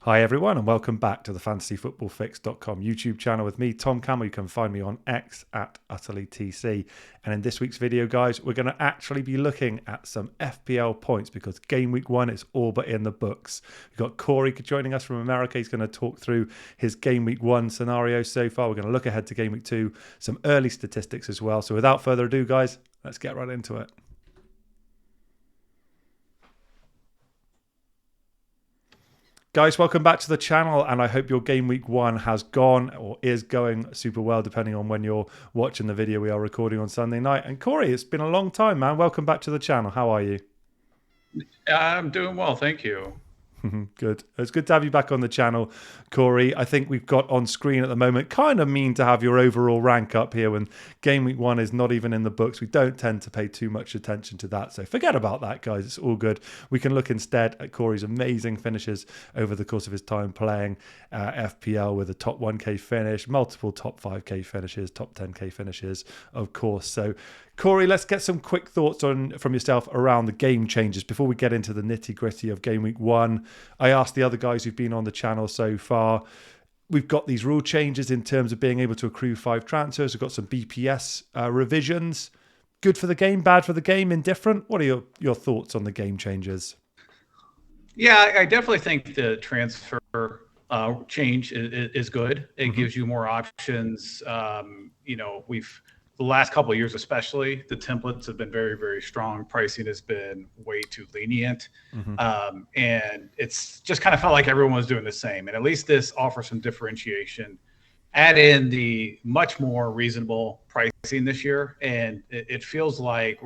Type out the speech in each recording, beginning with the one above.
Hi everyone and welcome back to the fantasyfootballfix.com YouTube channel with me, Tom Campbell. You can find me on X at utterlytc. And in this week's video, guys, we're going to actually be looking at some FPL points because game week 1 is all but in the books. We've got Corey joining us from America. He's going to talk through his game week 1 scenario so far. We're going to look ahead to game week 2, some early statistics as well. So without further ado, guys, let's get right into it. Guys, welcome back to the channel, and I hope your game week 1 has gone or is going super well, depending on when you're watching the video. We are recording on Sunday night. And Corey, it's been a long time, man. Welcome back to the channel. How are you? I'm doing well, thank you. Good. It's good to have you back on the channel, Corey. I think we've got on screen at the moment, kind of mean to have your overall rank up here when game week 1 is not even in the books. We don't tend to pay too much attention to that. So forget about that, guys. It's all good. We can look instead at Corey's amazing finishes over the course of his time playing FPL with a top 1K finish, multiple top 5K finishes, top 10K finishes, of course. So Corey, let's get some quick thoughts from yourself around the game changes before we get into the nitty gritty of game week 1. I asked the other guys who've been on the channel so far. We've got these rule changes in terms of being able to accrue 5 transfers. We've got some BPS revisions. Good for the game, bad for the game, indifferent? What are your thoughts on the game changes? Yeah, I definitely think the transfer change is good. It gives you more options. The last couple of years, especially, the templates have been very, very strong. Pricing has been way too lenient. And it's just kind of felt like everyone was doing the same. And at least this offers some differentiation. Add in the much more reasonable pricing this year. And it feels like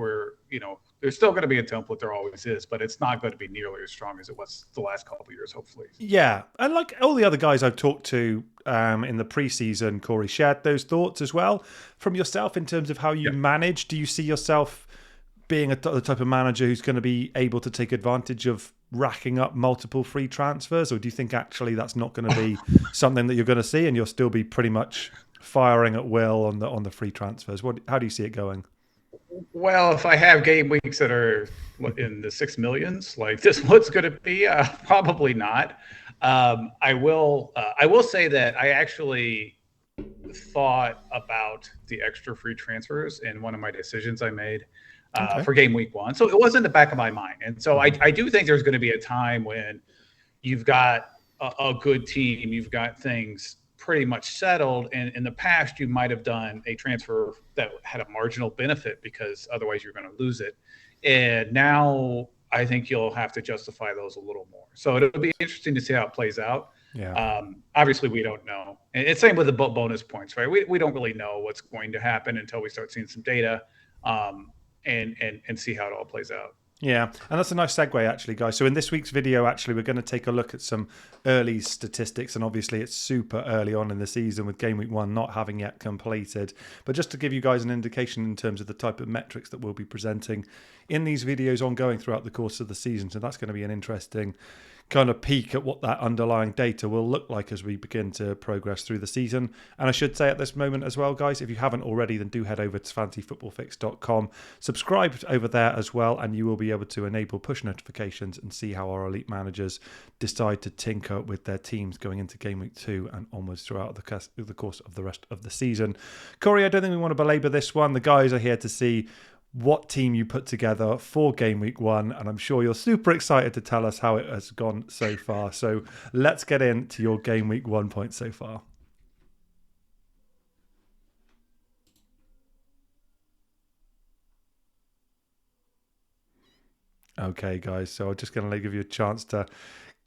there's still going to be a template, there always is, but it's not going to be nearly as strong as it was the last couple of years, hopefully. Yeah, and like all the other guys I've talked to in the preseason, Corey shared those thoughts as well. From yourself, in terms of how you manage, do you see yourself being the type of manager who's going to be able to take advantage of racking up multiple free transfers, or do you think actually that's not going to be something that you're going to see, and you'll still be pretty much firing at will on the free transfers? How do you see it going? Well, if I have game weeks that are in the 6 millions, like this one's going to be, probably not. I will say that I actually thought about the extra free transfers in one of my decisions I made for game week 1. So it was in the back of my mind. And so I do think there's going to be a time when you've got a good team, you've got things pretty much settled, and in the past you might have done a transfer that had a marginal benefit because otherwise you're going to lose it, and now I think you'll have to justify those a little more. So it'll be interesting to see how it plays out. Obviously we don't know, and it's same with the bonus points, right? We don't really know what's going to happen until we start seeing some data and see how it all plays out. Yeah, and that's a nice segue, actually, guys. So in this week's video, actually, we're going to take a look at some early statistics, and obviously it's super early on in the season with game week 1 not having yet completed. But just to give you guys an indication in terms of the type of metrics that we'll be presenting in these videos ongoing throughout the course of the season. So that's going to be an interesting kind of peek at what that underlying data will look like as we begin to progress through the season. And I should say at this moment as well, guys, if you haven't already, then do head over to fantasyfootballfix.com, subscribe over there as well, and you will be able to enable push notifications and see how our elite managers decide to tinker with their teams going into game week 2 and onwards throughout the course of the rest of the season. Corey, I don't think we want to belabor this one. The guys are here to see what team you put together for game week 1, and I'm sure you're super excited to tell us how it has gone so far. So let's get into your game week 1 points so far. Okay, guys, so I'm just going to give you a chance to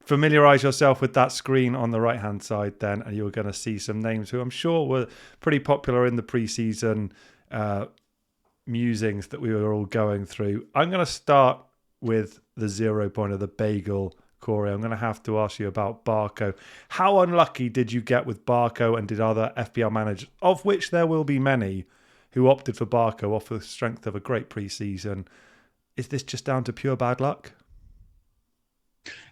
familiarize yourself with that screen on the right hand side then, and you're going to see some names who I'm sure were pretty popular in the preseason musings that we were all going through. I'm going to start with the 0 point of the bagel, Corey. I'm going to have to ask you about Barco. How unlucky did you get with Barco, and did other FPL managers, of which there will be many, who opted for Barco off the strength of a great preseason? Is this just down to pure bad luck?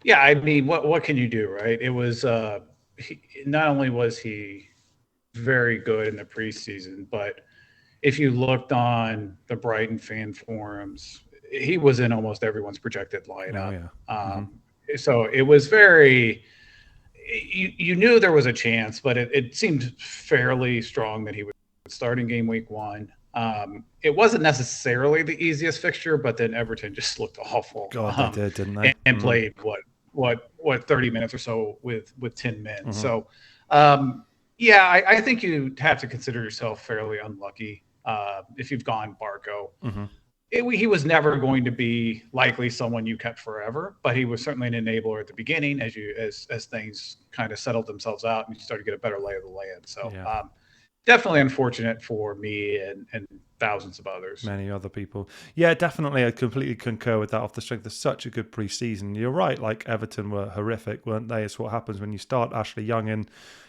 Yeah, I mean, what can you do, right? It was not only was he very good in the preseason, but if you looked on the Brighton fan forums, he was in almost everyone's projected lineup. Oh, yeah. So it was very, you knew there was a chance, but it seemed fairly strong that he would start in game week 1. It wasn't necessarily the easiest fixture, but then Everton just looked awful. God, they did, didn't they? And played what 30 minutes or so with 10 men. Mm-hmm. So, yeah, I think you have to consider yourself fairly unlucky if you've gone Barco. Mm-hmm. He was never going to be likely someone you kept forever, but he was certainly an enabler at the beginning as things kind of settled themselves out and you started to get a better lay of the land. So definitely unfortunate for me and thousands of others. Many other people. Yeah, definitely. I completely concur with that off the strength of such a good pre-season. You're right, like Everton were horrific, weren't they? It's what happens when you start Ashley Young in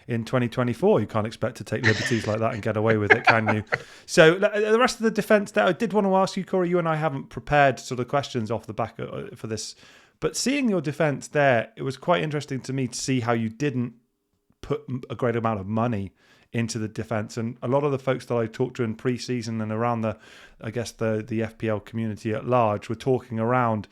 2024. You can't expect to take liberties like that and get away with it, can you? So the rest of the defence there, I did want to ask you, Corey, you and I haven't prepared sort of questions off the back for this, but seeing your defence there, it was quite interesting to me to see how you didn't put a great amount of money into the defence. And a lot of the folks that I talked to in pre-season and around the FPL community at large were talking around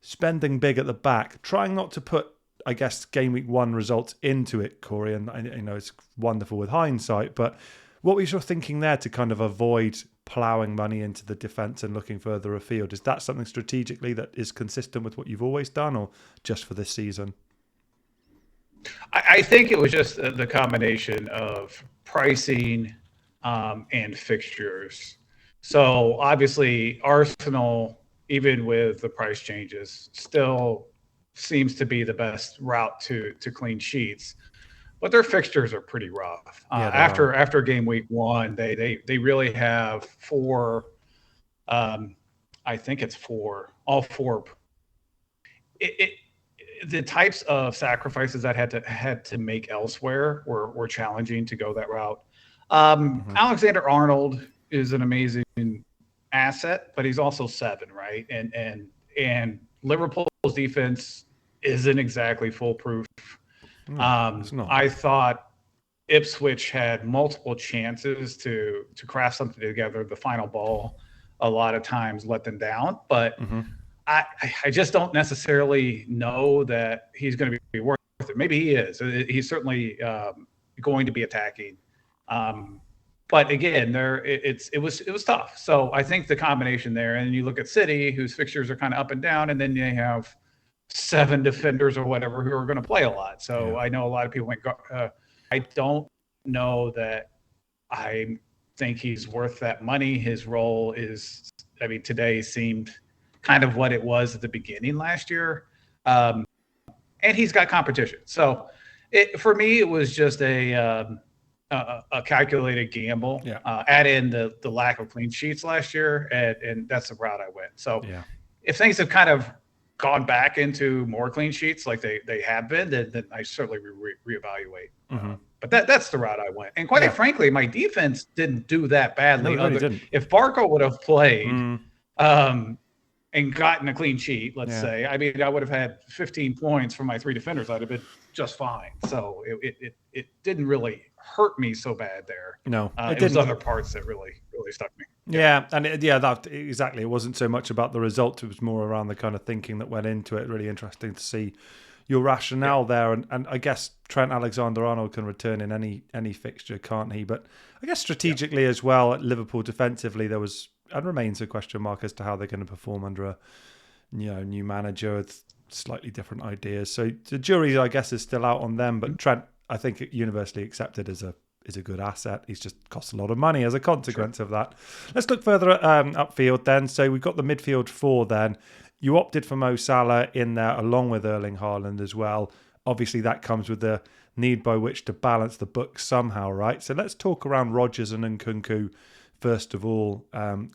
spending big at the back, trying not to put, I guess, game week 1 results into it, Corey. And I know it's wonderful with hindsight, but what was your thinking there to kind of avoid ploughing money into the defence and looking further afield? Is that something strategically that is consistent with what you've always done, or just for this season? I think it was just the combination of pricing and fixtures. So obviously Arsenal, even with the price changes, still seems to be the best route to clean sheets, but their fixtures are pretty rough. After game week 1, they really have 4. I think it's 4. All 4. The types of sacrifices that had to make elsewhere were challenging to go that route. Alexander-Arnold is an amazing asset, but he's also 7, right? And Liverpool's defense isn't exactly foolproof. I thought Ipswich had multiple chances to craft something together. The final ball, a lot of times, let them down, but. I just don't necessarily know that he's going to be worth it. Maybe he is. He's certainly going to be attacking. But again, it was tough. So I think the combination there, and you look at City, whose fixtures are kind of up and down, and then they have 7 defenders or whatever who are going to play a lot. So I know a lot of people I don't know that I think he's worth that money. His role is, today seemed kind of what it was at the beginning last year. And he's got competition. So for me, it was just a calculated gamble. Add in the lack of clean sheets last year, and that's the route I went. So if things have kind of gone back into more clean sheets like they have been, then I certainly reevaluate. But that's the route I went. And quite frankly, my defense didn't do that badly. No, it really didn't. If Barco would have played and gotten a clean sheet, let's say, I would have had 15 points from my 3 defenders. I'd have been just fine. So it didn't really hurt me so bad there. No, it was other parts that really stuck me. That exactly. It wasn't so much about the result. It was more around the kind of thinking that went into it. Really interesting to see your rationale there. And I guess Trent Alexander-Arnold can return in any fixture, can't he? But I guess strategically as well, at Liverpool defensively, there was and remains a question mark as to how they're going to perform under a new manager with slightly different ideas. So the jury, I guess, is still out on them. But Trent, I think, universally accepted as a good asset. He's just cost a lot of money as a consequence of that. Let's look further at upfield then. So we've got the midfield 4 then. You opted for Mo Salah in there along with Erling Haaland as well. Obviously, that comes with the need by which to balance the books somehow, right? So let's talk around Rodgers and Nkunku first of all.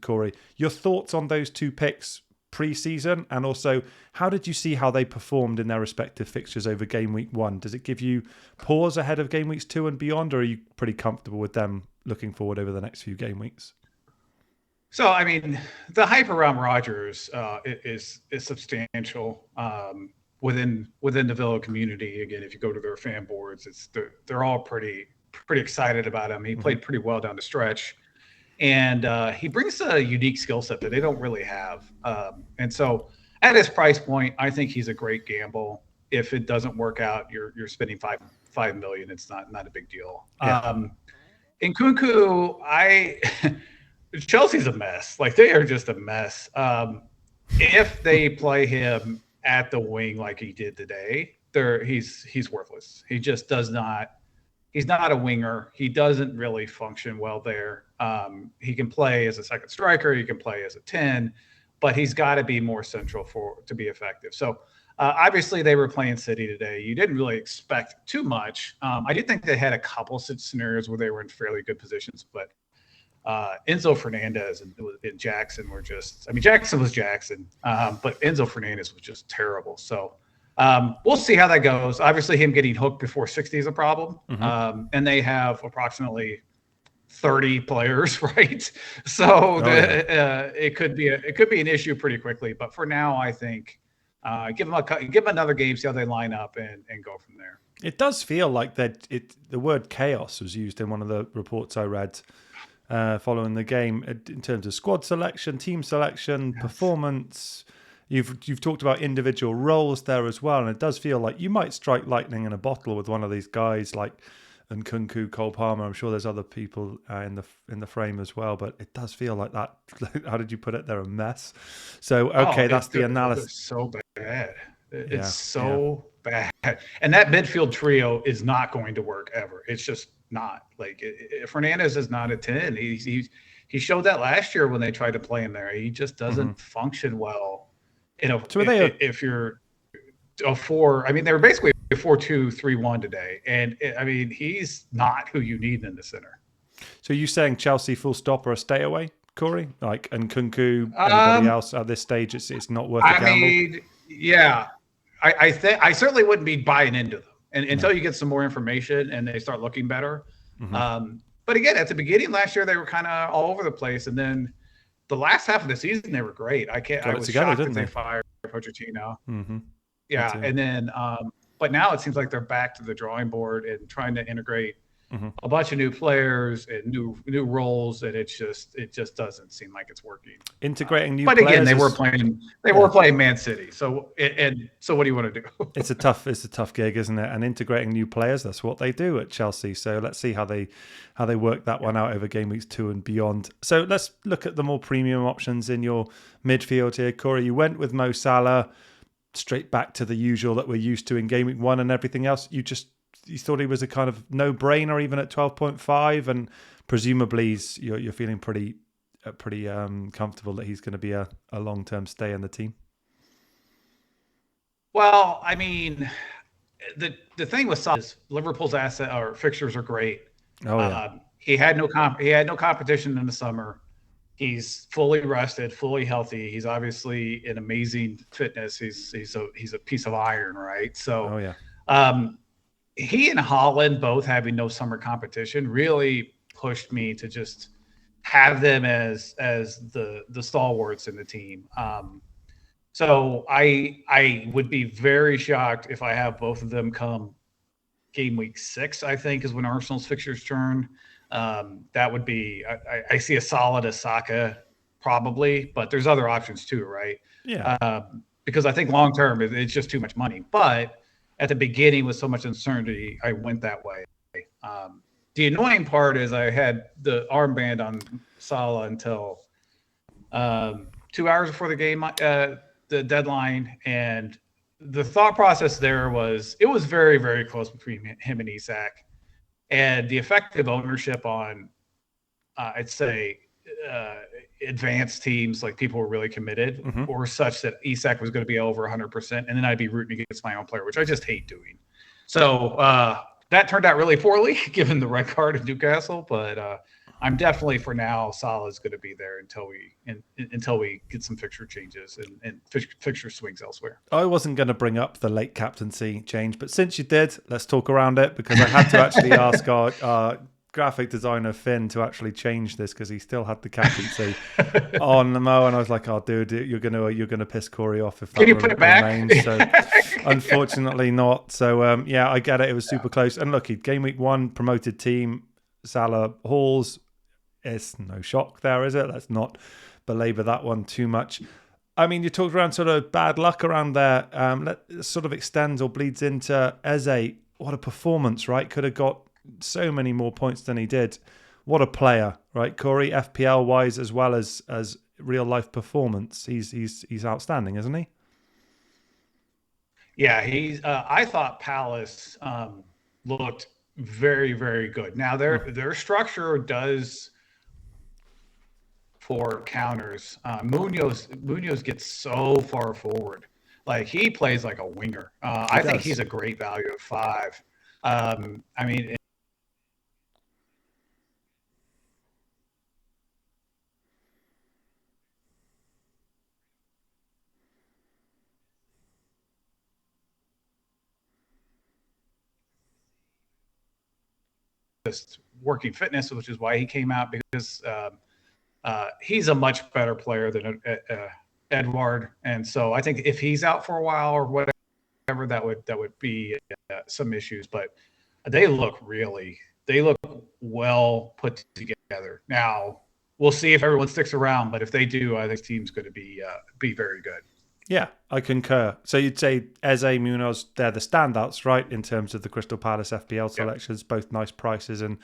Corey, your thoughts on those 2 picks pre-season, and also how did you see how they performed in their respective fixtures over game week 1? Does it give you pause ahead of game weeks 2 and beyond, or are you pretty comfortable with them looking forward over the next few game weeks? So, the hype around Rodgers is substantial within the Villa community. Again, if you go to their fan boards, they're all pretty excited about him. He played pretty well down the stretch. And he brings a unique skill set that they don't really have. And so at his price point, I think he's a great gamble. if it doesn't work out, you're spending 5 million. It's not a big deal. Yeah. In Kunku, Chelsea's a mess. Like they are just a mess. If they play him at the wing like he did today, he's worthless. He just does not. He's not a winger. He doesn't really function well there. He can play as a second striker. He can play as a 10, but he's got to be more central to be effective. So obviously they were playing City today. You didn't really expect too much. I did think they had a couple of scenarios where they were in fairly good positions, but Enzo Fernandez and Jackson were just, I mean, Jackson was Jackson, but Enzo Fernandez was just terrible. So we'll see how that goes. Obviously him getting hooked before 60 is a problem. And they have approximately 30 players, right? So it could be an issue pretty quickly, but for now, I think give them another game, see how they line up and go from there. It does feel like that the word chaos was used in one of the reports I read following the game in terms of squad selection, team selection, performance. You've talked about individual roles there as well, and it does feel like you might strike lightning in a bottle with one of these guys like Nkunku, Cole Palmer. I'm sure there's other people in the frame as well, but it does feel like that. How did you put it? They're a mess. So that's the analysis. It's so bad. It's so bad, and that midfield trio is not going to work ever. It's just not. Like Fernandez is not a 10. He showed that last year when they tried to play him there. He just doesn't function well. If you're a 4, I mean, they were basically a 4-2-3-1 today, and I mean, he's not who you need in the center. So you saying Chelsea full stop or a stay away, Corey? Like, and Nkunku, anybody else at this stage? It's not worth a gamble. I mean, yeah, I think I certainly wouldn't be buying into them until you get some more information and they start looking better. But again, at the beginning last year, they were kind of all over the place, and then the last half of the season, they were great. I was shocked that they fired Pochettino. Yeah, and then, but now it seems like they're back to the drawing board and trying to integrate a bunch of new players and new roles, and it just doesn't seem like it's working. Integrating new players. But again, they were playing Man City. So what do you want to do? It's a tough gig, isn't it? And integrating new players, that's what they do at Chelsea. So let's see how they work that one out over game weeks 2 and beyond. So let's look at the more premium options in your midfield here. Corey, you went with Mo Salah straight back to the usual that we're used to in game week 1 and everything else. You thought he was a kind of no-brainer even at 12.5, and presumably you're feeling pretty comfortable that he's going to be a long-term stay in the team. Well, I mean, the thing with Salah is Liverpool's asset or fixtures are great. He had no competition in the summer. He's fully rested, fully healthy. He's obviously in amazing fitness. He's a piece of iron, right? So, he and Haaland both having no summer competition really pushed me to just have them as the stalwarts in the team. So I would be very shocked if I have both of them come game week 6, I think, is when Arsenal's fixtures turn. That would be, I see a solid Asaka probably, but there's other options too, right? Yeah. Because I think long term it's just too much money. But at the beginning with so much uncertainty, I went that way. The annoying part is I had the armband on Salah until 2 hours before the game, the deadline, and the thought process there was it was very, very close between him and Isak. And the effective ownership on, I'd say, advanced teams, like people were really committed, or such that Isak was going to be over 100%, and then I'd be rooting against my own player, which I just hate doing. So that turned out really poorly, given the red card of Newcastle. But I'm definitely, for now, Salah's going to be there until we get some fixture changes and fixture swings elsewhere. I wasn't going to bring up the late captaincy change, but since you did, let's talk around it, because I had to actually ask our graphic designer Finn to actually change this, because he still had the captaincy on the Mo, and I was like, "Oh, dude, you're gonna piss Corey off if that remains." So unfortunately, not. So I get it. It was super close. And look, game week 1 promoted team, Salah, Halls. It's no shock there, is it? Let's not belabor that one too much. I mean, you talked around sort of bad luck around there. That sort of extends or bleeds into Eze. What a performance, right? Could have got so many more points than he did. What a player, right, Corey? FPL wise as well as real life performance. He's outstanding, isn't he? Yeah, he's. I thought Palace looked very, very good. Now their structure does for counters. Munoz gets so far forward, like he plays like a winger. He I think he's does. a great value at 5. I mean, just working fitness, which is why he came out because he's a much better player than Edward, and so I think if he's out for a while or whatever, that would be some issues. But they look well put together. Now we'll see if everyone sticks around, but if they do, I think the team's going to be very good. Yeah, I concur. So you'd say Eze, Munoz, they're the standouts, right, in terms of the Crystal Palace FPL Yep. selections, both nice prices and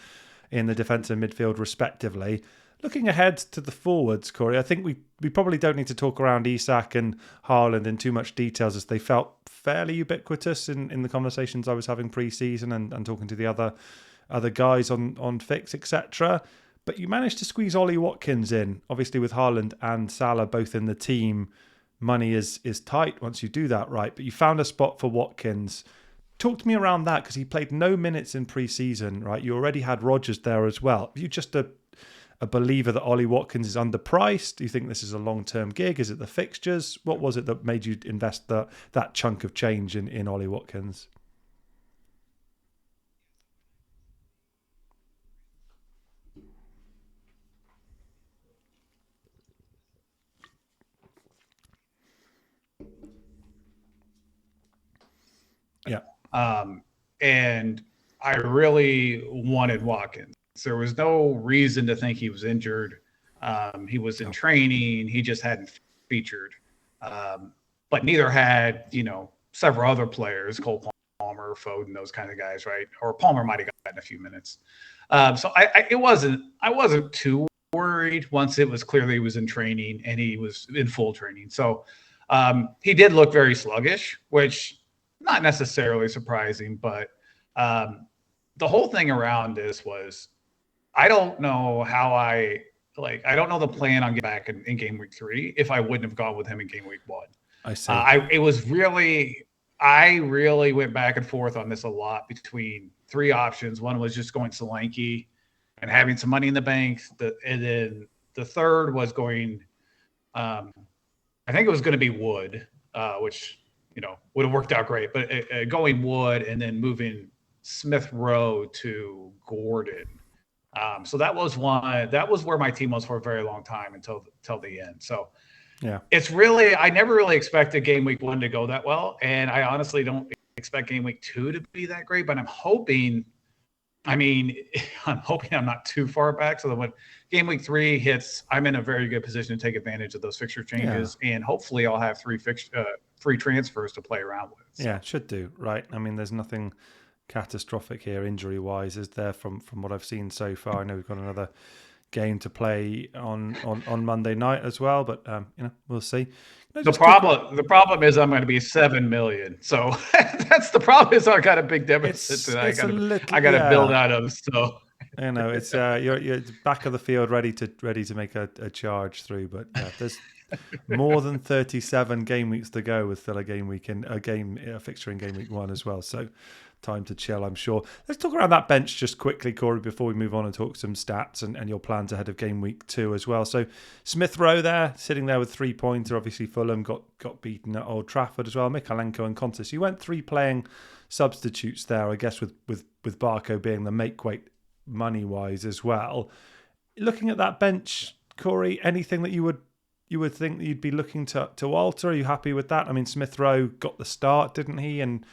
in the defence and midfield respectively. Looking ahead to the forwards, Corey, I think we probably don't need to talk around Isak and Haaland in too much details as they felt fairly ubiquitous in the conversations I was having pre-season and talking to the other guys on Fix, etc. But you managed to squeeze Ollie Watkins in, obviously with Haaland and Salah both in the team. Money is tight once you do that, right? But you found a spot for Watkins. Talk to me around that because he played no minutes in pre-season, right? You already had Rodgers there as well. Are you just a believer that Ollie Watkins is underpriced? Do you think this is a long-term gig? Is it the fixtures? What was it that made you invest that chunk of change in Ollie Watkins? Yeah. And I really wanted Watkins. There was no reason to think he was injured. He was in No. training. He just hadn't featured. But neither had, several other players, Cole Palmer, Foden, those kind of guys, right? Or Palmer might have gotten a few minutes. So I wasn't too worried once it was clear he was in training and he was in full training. So he did look very sluggish, which not necessarily surprising, but the whole thing around this was I don't know how I don't know the plan on getting back in game week 3 if I wouldn't have gone with him in game week 1. I see. I really went back and forth on this a lot between 3 options. One was just going Solanke and having some money in the bank. And then the third was going, I think it was going to be Wood, which would have worked out great. But going Wood and then moving Smith Rowe to Gordon. So that was one. That was where my team was for a very long time until the end. So Yeah. it's really I never really expected game week 1 to go that well, and I honestly don't expect game week 2 to be that great. But I'm hoping. I mean, I'm hoping I'm not too far back so that when game week 3 hits, I'm in a very good position to take advantage of those fixture changes, and hopefully I'll have 3 free transfers to play around with. So. Yeah, should do, right? I mean, there's nothing catastrophic here injury-wise, is there, from what I've seen so far? I know we've got another game to play on Monday night as well, but we'll see. The problem is I'm going to be 7 million. So that's the problem is I got a big deficit that I got to build out of. So it's you're back of the field ready to make a charge through, but yeah, there's more than 37 game weeks to go with still a game week and a fixture in game week 1 as well. So time to chill, I'm sure. Let's talk around that bench just quickly, Corey, before we move on and talk some stats and your plans ahead of game week 2 as well. So Smith Rowe there, sitting there with 3-pointer. Obviously Fulham got beaten at Old Trafford as well. Mikalenko and Contis. You went 3 playing substitutes there, I guess, with Barco being the make weight money-wise as well. Looking at that bench, Corey, anything that you would think that you'd be looking to alter? Are you happy with that? I mean, Smith Rowe got the start, didn't he? And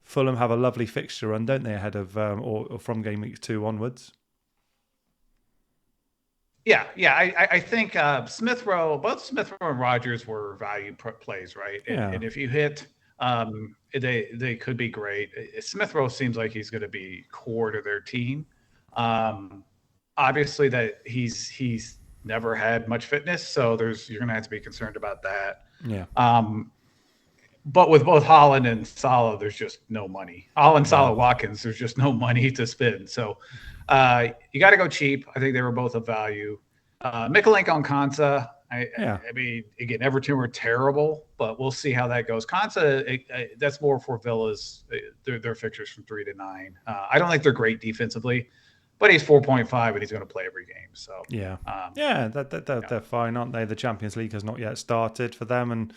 Fulham have a lovely fixture run, don't they, ahead of or from game week 2 onwards? I think both Smith Rowe and Rogers were value plays, right? Yeah. And if you hit, they could be great. Smith Rowe seems like he's going to be core to their team. Um, Obviously, that he's never had much fitness, so you're going to have to be concerned about that. Yeah. But with both Holland and Salah, there's just no money. Holland, Salah, No. Watkins, there's just no money to spend. So you got to go cheap. I think they were both of value. Mikolenko and Konsa, I mean, again, Everton were terrible, but we'll see how that goes. Konsa, that's more for Villa's, their fixtures from 3 to 9. I don't think they're great defensively, but he's 4.5 and he's going to play every game. So they're fine, aren't they? The Champions League has not yet started for them, and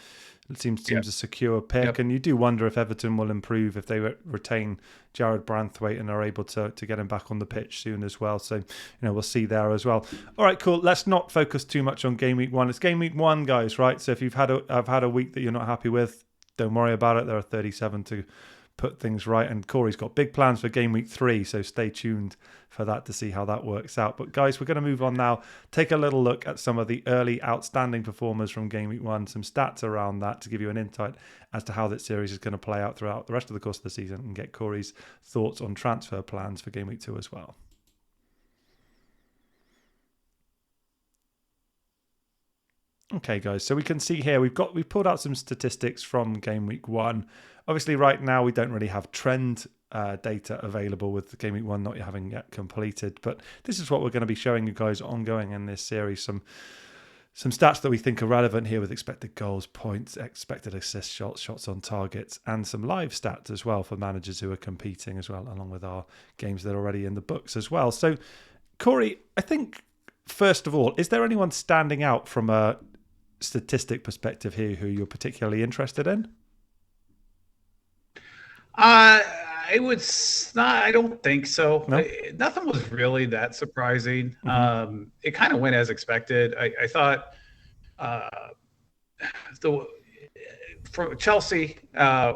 it seems a secure pick. Yep. And you do wonder if Everton will improve if they retain Jared Branthwaite and are able to get him back on the pitch soon as well. So, we'll see there as well. All right, cool. Let's not focus too much on game week 1. It's game week 1, guys, right? So if I've had a week that you're not happy with, don't worry about it. There are 37 to put things right, and Corey's got big plans for game week 3, so stay tuned for that to see how that works out. But guys, we're going to move on now, take a little look at some of the early outstanding performers from game week 1, some stats around that to give you an insight as to how that series is going to play out throughout the rest of the course of the season, and get Corey's thoughts on transfer plans for game week 2 as well. Okay, guys, so we can see here we've pulled out some statistics from game week 1. Obviously, right now we don't really have trend data available with the game week 1 not having yet completed, but this is what we're going to be showing you guys ongoing in this series. Some stats that we think are relevant here with expected goals, points, expected assists, shots on targets, and some live stats as well for managers who are competing as well, along with our games that are already in the books as well. So, Corey, I think first of all, is there anyone standing out from a statistic perspective here who you're particularly interested in? I don't think so. No? Nothing was really that surprising. Mm-hmm. It kind of went as expected. I thought for Chelsea,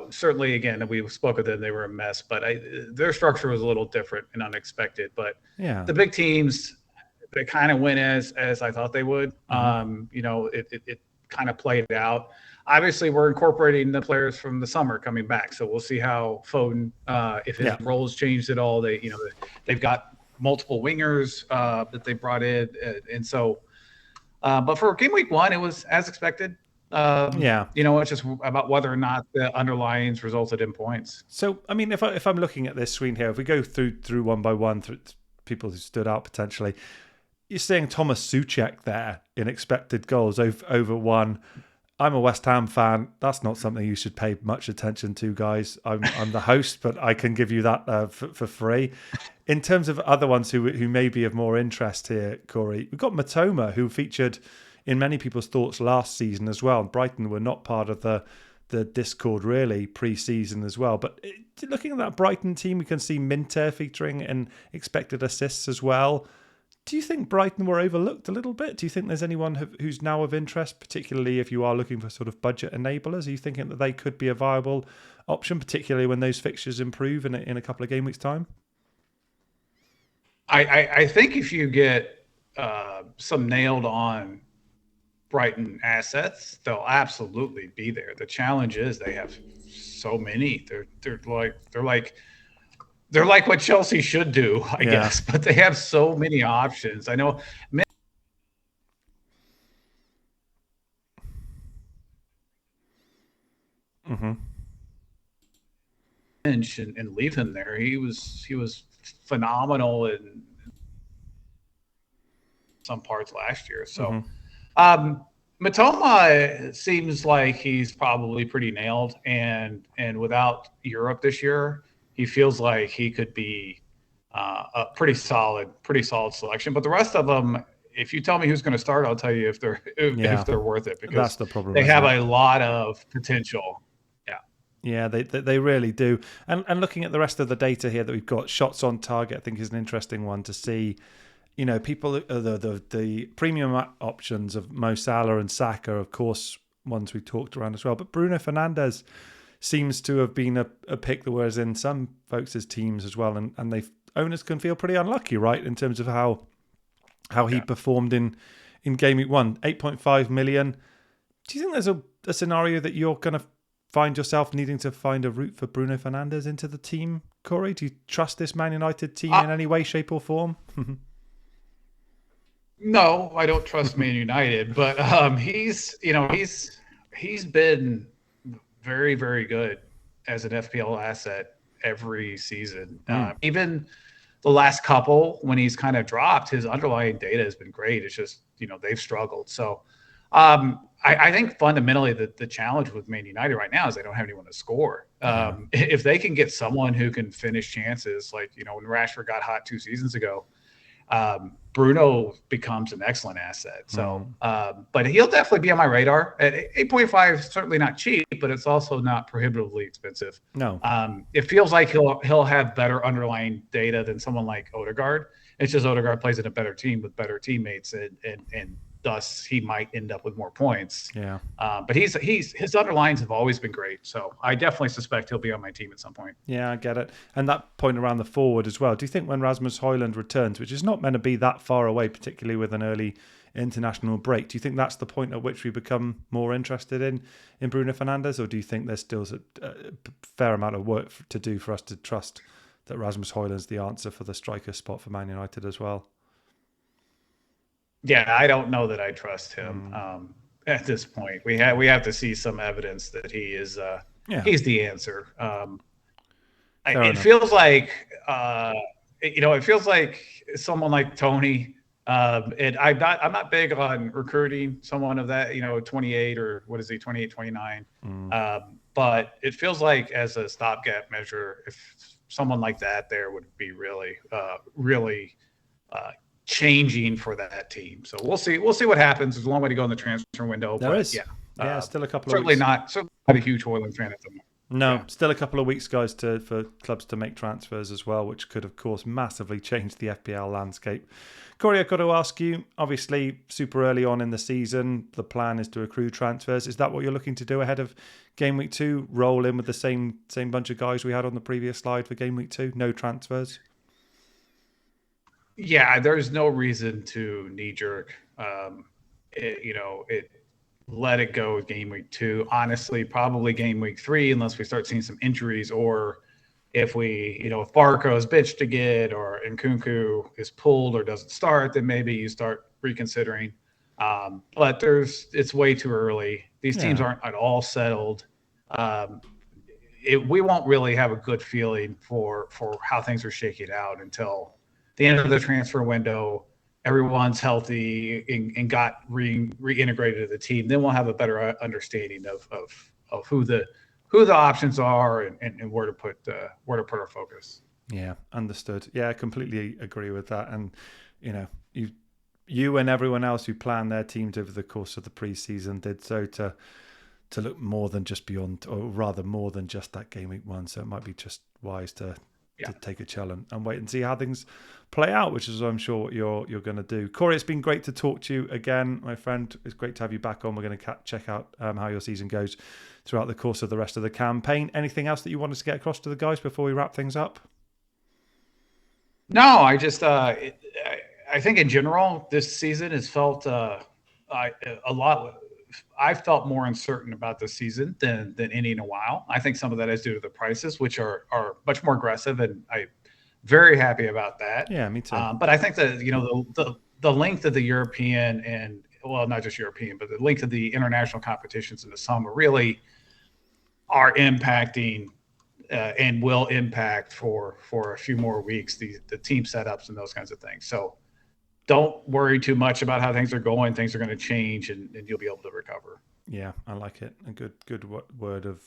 certainly, again, we spoke of them, they were a mess, but their structure was a little different and unexpected. But the big teams, they kind of went as I thought they would. Mm-hmm. It kind of played out. Obviously, we're incorporating the players from the summer coming back, so we'll see how Foden, if his roles changed at all. They've got multiple wingers that they brought in, and so. But for game week 1, it was as expected. It's just about whether or not the underlyings resulted in points. So, I mean, if I'm looking at this screen here, if we go through one by one, through people who stood out potentially, you're seeing Thomas Souček there in expected goals over 1. I'm a West Ham fan. That's not something you should pay much attention to, guys. I'm the host, but I can give you that for free. In terms of other ones who may be of more interest here, Corey, we've got Matoma, who featured in many people's thoughts last season as well. Brighton were not part of the Discord really pre-season as well. But looking at that Brighton team, we can see Minter featuring in expected assists as well. Do you think Brighton were overlooked a little bit? Do you think there's anyone who's now of interest, particularly if you are looking for sort of budget enablers? Are you thinking that they could be a viable option, particularly when those fixtures improve in a couple of game weeks' time? I think if you get some nailed on Brighton assets, they'll absolutely be there. The challenge is they have so many. They're like what Chelsea should do, I guess, but they have so many options. I know. Mm-hmm. And leave him there. He was phenomenal in some parts last year. So, Matoma seems like he's probably pretty nailed, and without Europe this year, he feels like he could be a pretty solid selection. But the rest of them, if you tell me who's going to start, I'll tell you if they're worth it, because that's the problem. They have a lot of potential. Yeah, they really do. And looking at the rest of the data here that we've got, shots on target, I think is an interesting one to see. People, the premium options of Mo Salah and Saka, of course, ones we talked around as well. But Bruno Fernandes seems to have been a pick that was in some folks' teams as well, and owners can feel pretty unlucky, right, in terms of how how he performed in game week 1. 8.5 million. Do you think there's a scenario that you're going to find yourself needing to find a route for Bruno Fernandes into the team, Corey? Do you trust this Man United team in any way, shape, or form? No, I don't trust Man United, but he's been very, very good as an FPL asset every season. Even the last couple, when he's kind of dropped, his underlying data has been great. It's just, they've struggled. So I think fundamentally the challenge with Man United right now is they don't have anyone to score. If they can get someone who can finish chances, like, when Rashford got hot 2 seasons ago, Bruno becomes an excellent asset. So, but he'll definitely be on my radar. At 8.5, certainly not cheap, but it's also not prohibitively expensive. No. It feels like he'll have better underlying data than someone like Odegaard. It's just Odegaard plays in a better team with better teammates, and thus he might end up with more points. Yeah. But his underlines have always been great. So I definitely suspect he'll be on my team at some point. Yeah, I get it. And that point around the forward as well. Do you think when Rasmus Højlund returns, which is not meant to be that far away, particularly with an early international break, do you think that's the point at which we become more interested in Bruno Fernandes? Or do you think there's still a fair amount of work to do for us to trust that Rasmus Højlund's the answer for the striker spot for Man United as well? Yeah, I don't know that I trust him at this point. We have to see some evidence that he is he's the answer. It feels like it feels like someone like Tony. And I'm not big on recruiting someone of that 28 or what is he 28, 29. But it feels like as a stopgap measure, if someone like that there would be really changing for that team. So we'll see what happens. There's a long way to go in the transfer window. Still a couple of certainly weeks. Certainly not a huge Højlund fan at the moment. No, still a couple of weeks, guys, for clubs to make transfers as well, which could, of course, massively change the FPL landscape. Corey, I've got to ask you, obviously, super early on in the season, the plan is to accrue transfers. Is that what you're looking to do ahead of Game Week 2? Roll in with the same bunch of guys we had on the previous slide for Game Week 2? No transfers? Yeah, there's no reason to knee-jerk. Let it go with Game Week 2. Honestly, probably Game Week 3, unless we start seeing some injuries, or if if Barco is bitched again, or Nkunku is pulled or doesn't start, then maybe you start reconsidering. But it's way too early. These teams aren't at all settled. We won't really have a good feeling for how things are shaking out until the end of the transfer window. Everyone's healthy and got reintegrated to the team. Then we'll have a better understanding of who the options are and where to put our focus. Yeah, understood. Yeah, I completely agree with that. And you and everyone else who planned their teams over the course of the preseason did so to look more than just beyond, or rather more than just that Game Week 1. So it might be just wise to take a chill and wait and see how things play out, which is, I'm sure, what you're going to do. Corey, it's been great to talk to you again, my friend. It's great to have you back on. We're going to check out how your season goes throughout the course of the rest of the campaign. Anything else that you wanted to get across to the guys before we wrap things up? No, I just I think in general this season has felt I felt more uncertain about this season than any in a while. I think some of that is due to the prices, which are much more aggressive, and I'm very happy about that. Yeah, me too. But I think that the length of the European and, well, not just European, but the length of the international competitions in the summer really are impacting and will impact for a few more weeks the team setups and those kinds of things. So don't worry too much about how things are going. Things are going to change, and you'll be able to recover. Yeah, I like it. A good word of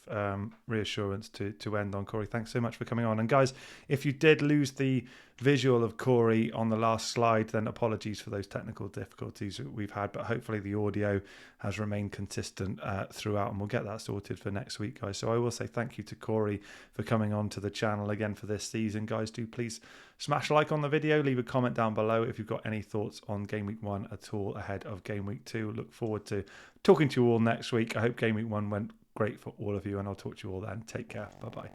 reassurance to end on, Corey. Thanks so much for coming on. And guys, if you did lose the visual of Corey on the last slide, then apologies for those technical difficulties that we've had, but hopefully the audio has remained consistent throughout, and we'll get that sorted for next week, guys. So I will say thank you to Corey for coming on to the channel again for this season. Guys, do please smash a like on the video, leave a comment down below if you've got any thoughts on Game Week 1 at all ahead of Game Week 2. Look forward to talking to you all next week. I hope Game Week 1 went great for all of you, and I'll talk to you all then. Take care. Bye-bye.